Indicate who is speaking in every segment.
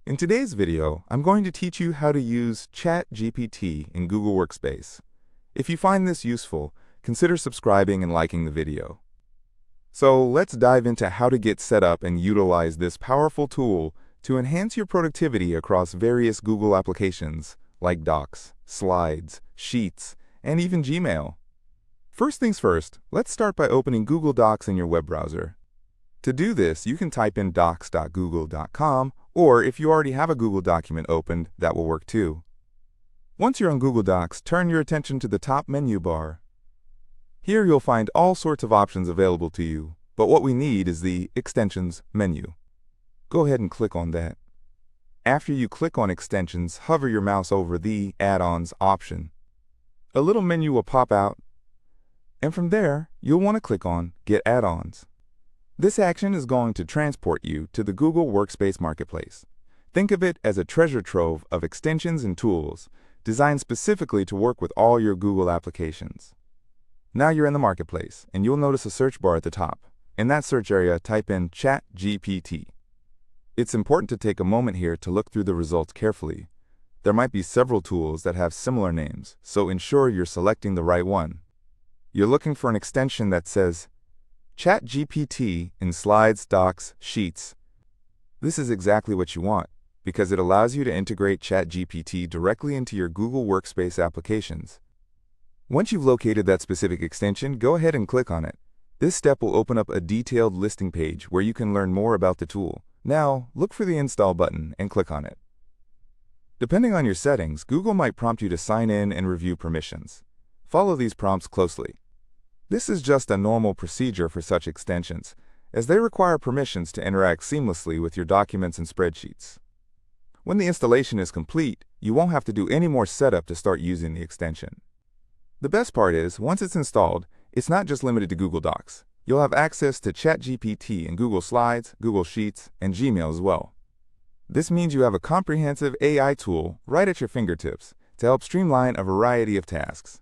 Speaker 1: In today's video, I'm going to teach you how to use ChatGPT in Google Workspace. If you find this useful, consider subscribing and liking the video. So let's dive into how to get set up and utilize this powerful tool to enhance your productivity across various Google applications like Docs, Slides, Sheets, and even Gmail. First things first, let's start by opening Google Docs in your web browser. To do this, you can type in docs.google.com, or if you already have a Google document opened, that will work too. Once you're on Google Docs, turn your attention to the top menu bar. Here you'll find all sorts of options available to you, but what we need is the Extensions menu. Go ahead and click on that. After you click on Extensions, hover your mouse over the Add-ons option. A little menu will pop out, and from there, you'll want to click on Get Add-ons. This action is going to transport you to the Google Workspace Marketplace. Think of it as a treasure trove of extensions and tools designed specifically to work with all your Google applications. Now you're in the Marketplace, and you'll notice a search bar at the top. In that search area, type in ChatGPT. It's important to take a moment here to look through the results carefully. There might be several tools that have similar names, so ensure you're selecting the right one. You're looking for an extension that says ChatGPT in Slides, Docs, Sheets. This is exactly what you want, because it allows you to integrate ChatGPT directly into your Google Workspace applications. Once you've located that specific extension, go ahead and click on it. This step will open up a detailed listing page where you can learn more about the tool. Now, look for the Install button and click on it. Depending on your settings, Google might prompt you to sign in and review permissions. Follow these prompts closely. This is just a normal procedure for such extensions, as they require permissions to interact seamlessly with your documents and spreadsheets. When the installation is complete, you won't have to do any more setup to start using the extension. The best part is, once it's installed, it's not just limited to Google Docs. You'll have access to ChatGPT in Google Slides, Google Sheets, and Gmail as well. This means you have a comprehensive AI tool right at your fingertips to help streamline a variety of tasks.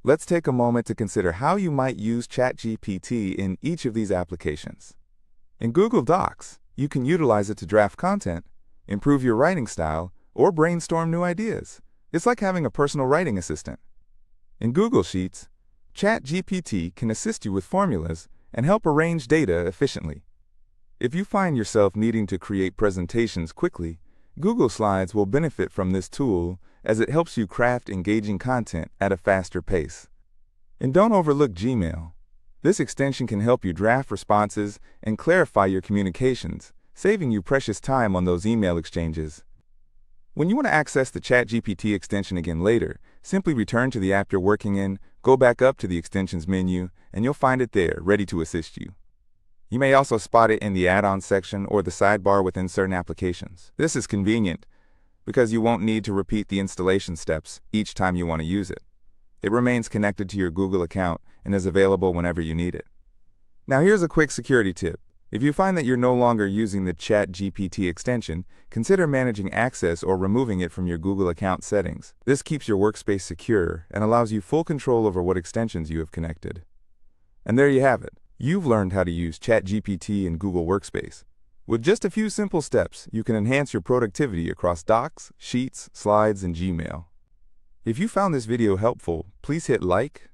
Speaker 1: Let's take a moment to consider how you might use ChatGPT in each of these applications. In Google Docs, you can utilize it to draft content, improve your writing style, or brainstorm new ideas. It's like having a personal writing assistant. In Google Sheets, ChatGPT can assist you with formulas and help arrange data efficiently. If you find yourself needing to create presentations quickly, Google Slides will benefit from this tool as it helps you craft engaging content at a faster pace. And don't overlook Gmail. This extension can help you draft responses and clarify your communications, saving you precious time on those email exchanges. When you want to access the ChatGPT extension again later, simply return to the app you're working in, go back up to the Extensions menu, and you'll find it there, ready to assist you. You may also spot it in the Add-ons section or the sidebar within certain applications. This is convenient because you won't need to repeat the installation steps each time you want to use it. It remains connected to your Google account and is available whenever you need it. Now here's a quick security tip. If you find that you're no longer using the ChatGPT extension, consider managing access or removing it from your Google account settings. This keeps your workspace secure and allows you full control over what extensions you have connected. And there you have it. You've learned how to use ChatGPT in Google Workspace. With just a few simple steps, you can enhance your productivity across Docs, Sheets, Slides, and Gmail. If you found this video helpful, please hit like,